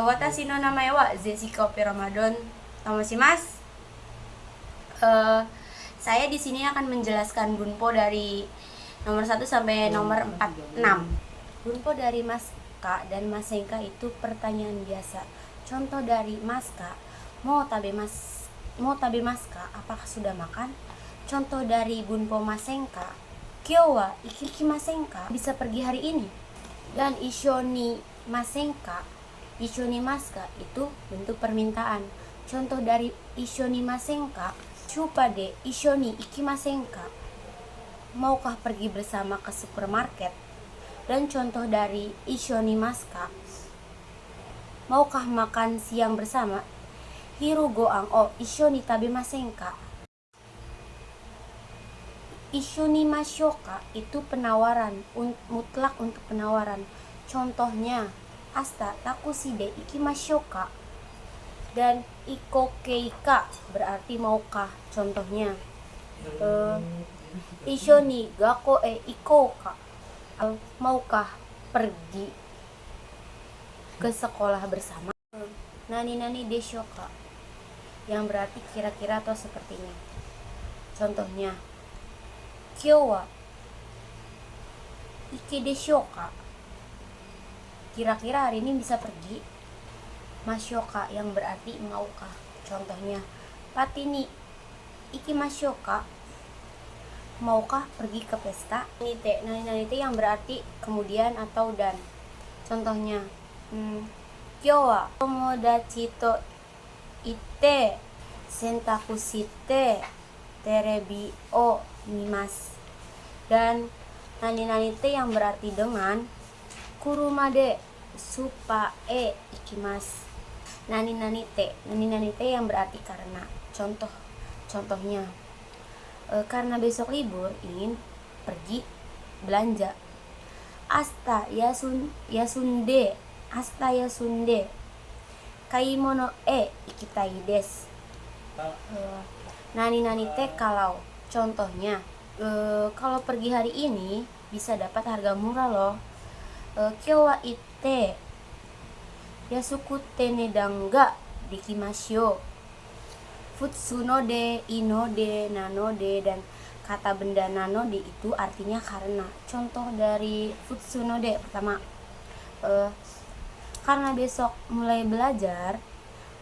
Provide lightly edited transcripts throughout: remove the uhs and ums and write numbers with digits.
Watashi no namae wa Jessica Opi Ramadan. Mas. Saya di sini akan menjelaskan bunpo dari nomor 1 sampai nomor 46. Bunpo dari Maska dan Masenka itu pertanyaan biasa. Contoh dari Maska, mau tabe maska, apakah sudah makan? Contoh dari bunpo Masenka, kyou wa ikimasenka, bisa pergi hari ini. Dan ishoni masenka, ishoni maska itu bentuk permintaan. Contoh dari ishoni masenka, chupa de ishoni ikimasenka, maukah pergi bersama ke supermarket? Dan contoh dari ishoni maska, maukah makan siang bersama? Hiru goang o ishoni tabemasenka. Ishoni mashoka itu penawaran mutlak untuk penawaran. Contohnya asta takushi de ikimashoka. Dan ikokeika berarti maukah. Contohnya ishoni gakko e ikouka, maukah pergi ke sekolah bersama. Nani deshoka yang berarti kira-kira atau sepertinya. Contohnya kyou wa ike deshoka, kira-kira hari ini bisa pergi. Mashoka yang berarti maukah. Contohnya pati ni ikimashoka, maukah pergi ke pesta. Nani yang berarti kemudian atau dan. Contohnya kyou wa tomodachi to itte sentaku shite terebi o mimasu. Dan nani yang berarti dengan kuruma de supa e ikimasu. Nani yang berarti karena. Contohnya karena besok libur ingin pergi belanja. Asta yasunde kaimono e ikitai desu. Nani kalau. Contohnya kalau pergi hari ini bisa dapat harga murah loh. Kyou wa itte yasukute nedan ga dekimashou. Futsu no de, ino de, nano de, dan kata benda nano de itu artinya karena. Contoh dari futsu no de pertama, karena besok mulai belajar,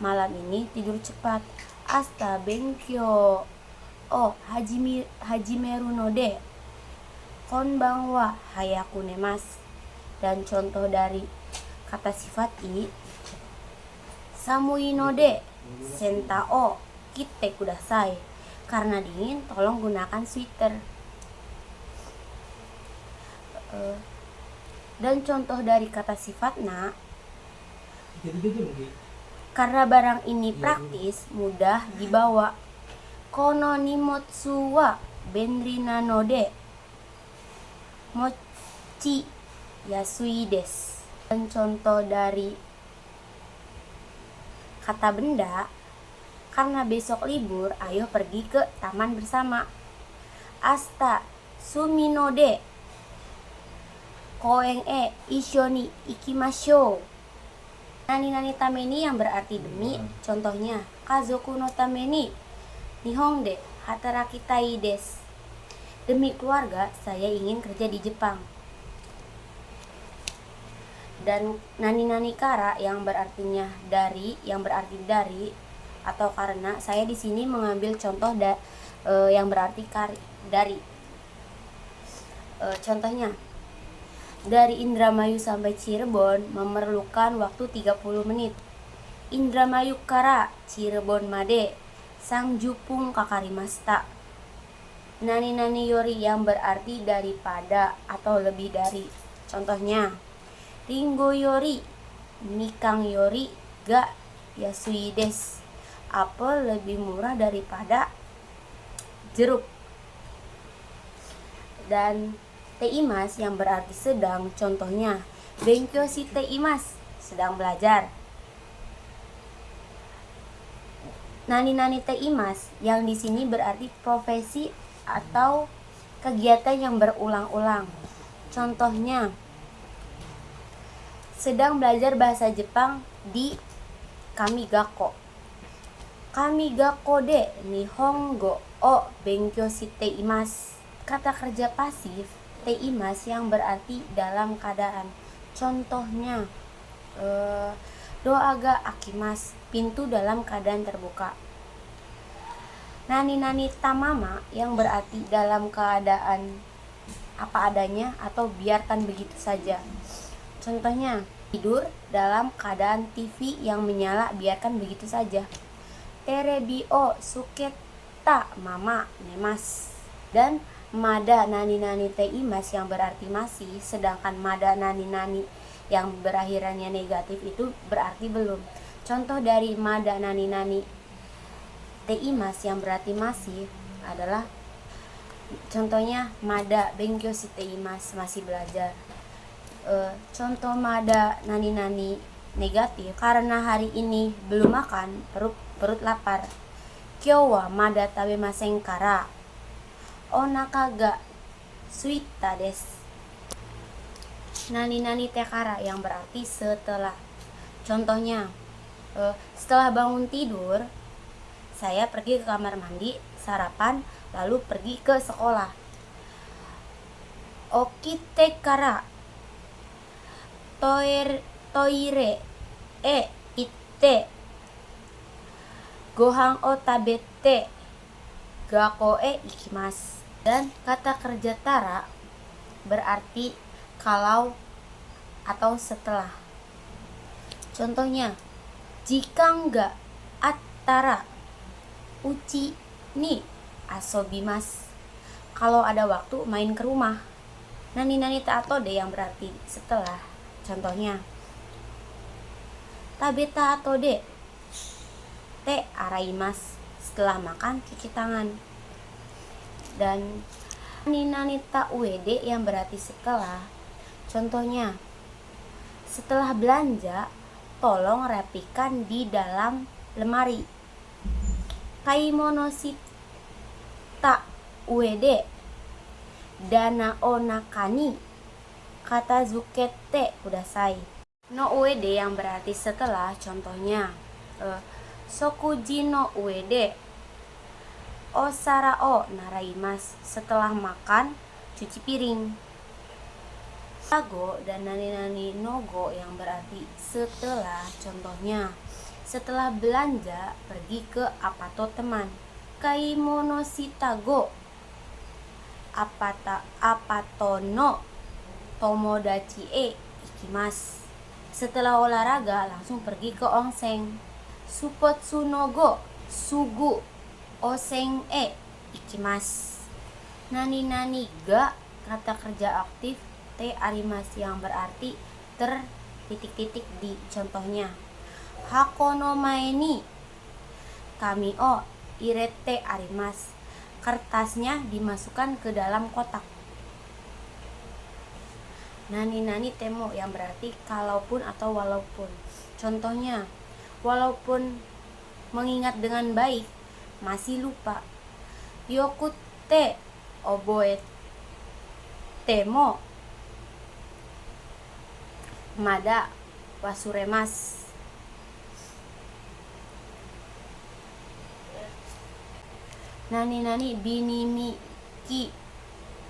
malam ini tidur cepat. Asta benkyou o hajimeru no de konban wa hayaku nemasu. Dan contoh dari kata sifat i, samui no de senta o kitte kudasai, karena dingin tolong gunakan sweater. Dan contoh dari kata sifat na, karena barang ini praktis, mudah dibawa. Kono nimotsu wa benri na no de mochi yasui desu. Dan contoh dari kata benda, karena besok libur, ayo pergi ke taman bersama. Asta sumi no de koen e ishoni ikimashou. Nani tameni yang berarti demi. Contohnya kazoku no tameni nihon de hatarakitai desu. Demi keluarga saya ingin kerja di Jepang. Dan nani kara yang berartinya dari, yang berarti dari atau karena. Saya di sini mengambil contoh yang berarti dari. Contohnya dari Indramayu sampai Cirebon memerlukan waktu 30 menit. Indramayu kara Cirebon made sangjupung kakarimashita. Nani yori yang berarti daripada atau lebih dari. Contohnya ringo yori mikang yori ga yasui desu. Apel lebih murah daripada jeruk. Dan teimas yang berarti sedang. Contohnya benkyou shite imasu, sedang belajar. Nani teimas yang di sini berarti profesi atau kegiatan yang berulang-ulang. Contohnya sedang belajar bahasa Jepang di Kamigako. Kamigako de Nihongo o benkyou shite imasu. Kata kerja pasif teimas yang berarti dalam keadaan. Contohnya doa ga akimas, pintu dalam keadaan terbuka. Nani tamama yang berarti dalam keadaan apa adanya atau biarkan begitu saja. Contohnya tidur dalam keadaan TV yang menyala, biarkan begitu saja. Terebi o suketa mama nemas. Dan mada nani teimas yang berarti masih, sedangkan mada nani yang berakhirannya negatif itu berarti belum. Contoh dari mada nani teimas yang berarti masih adalah contohnya mada benkyou shite imasu, masih belajar. Contoh mada nani negatif, karena hari ini belum makan, perut lapar. Kyou wa mada tabemasen kara onaka ga suita desu. Nani tekara yang berarti setelah. Contohnya setelah bangun tidur saya pergi ke kamar mandi, sarapan, lalu pergi ke sekolah. Okite kara toire e itte gohan o tabete gakko e ikimasu. Dan kata kerja tara berarti kalau atau setelah. Contohnya jika ga attara uchi ni asobimasu. Kalau ada waktu main ke rumah. Nani atode yang berarti setelah. Contohnya tabeta atode te araimasu. Setelah makan cuci tangan. Dan nani ued yang berarti setelah. Contohnya setelah belanja tolong rapikan di dalam lemari. Kaimono shita uede dana o nakani katazukete kudasai. No uede yang berarti setelah. Contohnya sokuji no uede osara o naraimasu. Setelah makan cuci piring. Tago dan nani nogo yang berarti setelah. Contohnya setelah belanja pergi ke apato teman. Kaimono shitago apato no tomodachi e ikimasu. Setelah olahraga langsung pergi ke onsen. Supotsu no go sugu onsen e ikimasu. Nani ga kata kerja aktif te arimasu yang berarti titik di. Contohnya hako no mae ni kami o irete arimasu. Kertasnya dimasukkan ke dalam kotak. Nani temo yang berarti kalaupun atau walaupun. Contohnya walaupun mengingat dengan baik masih lupa. Yokute oboe temo mada wasuremasu. Nani binimiki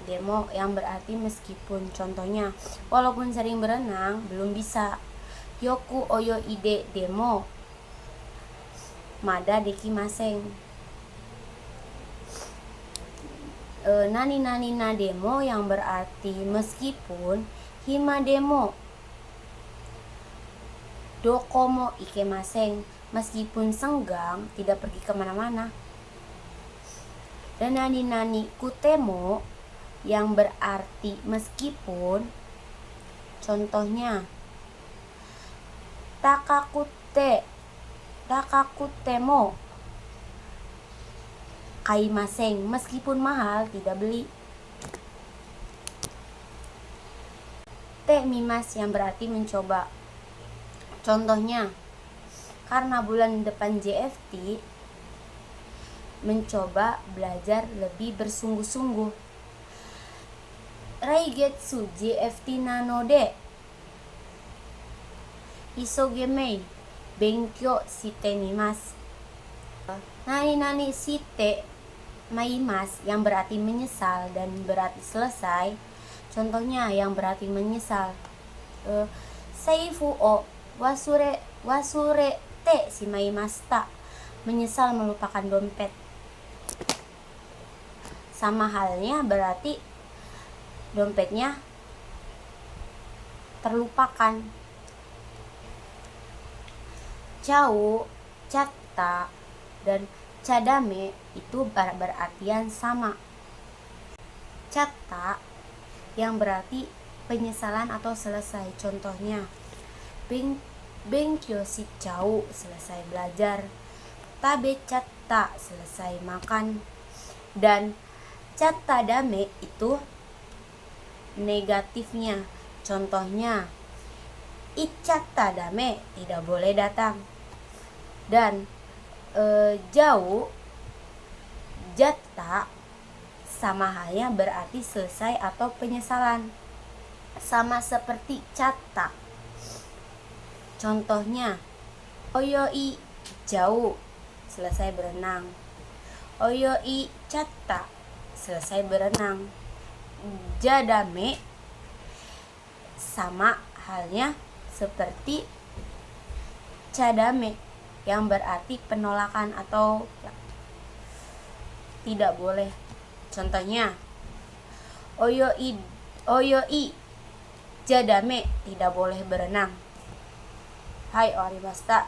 demo yang berarti meskipun. Contohnya walaupun sering berenang belum bisa. Yoku oyo ide demo mada dekimasen. Nani na demo yang berarti meskipun. Hima demo dokomo ikemasen, meskipun senggang tidak pergi kemana-mana. Dan nani kutemo yang berarti meskipun. Contohnya takakutemo kaimasen, meskipun mahal tidak beli. Te mimas yang berarti mencoba. Contohnya karena bulan depan JFT mencoba belajar lebih bersungguh-sungguh. Raigetsu JFT nanode isogeme benkyou shite mimasu. Nani shite maimasu yang berarti menyesal dan berarti selesai. Contohnya yang berarti menyesal. Seifu o wasurete shimaimashita. Menyesal melupakan dompet. Sama halnya berarti dompetnya terlupakan. Chau, chatta, dan chadame itu berartian sama. Chatta yang berarti penyesalan atau selesai. Contohnya benkyou shichau, selesai belajar. Tabechatta, selesai makan. Dan chatta dame itu negatifnya. Contohnya ichatta dame, tidak boleh datang. Dan jauh, jatta sama halnya berarti selesai atau penyesalan, sama seperti chatta. Contohnya oyoi jauh, selesai berenang. Oyoi chatta, selesai berenang. Jadame sama halnya seperti cadame yang berarti penolakan atau tidak boleh. Contohnya oyoi jadame, tidak boleh berenang. Hai, owarimashita.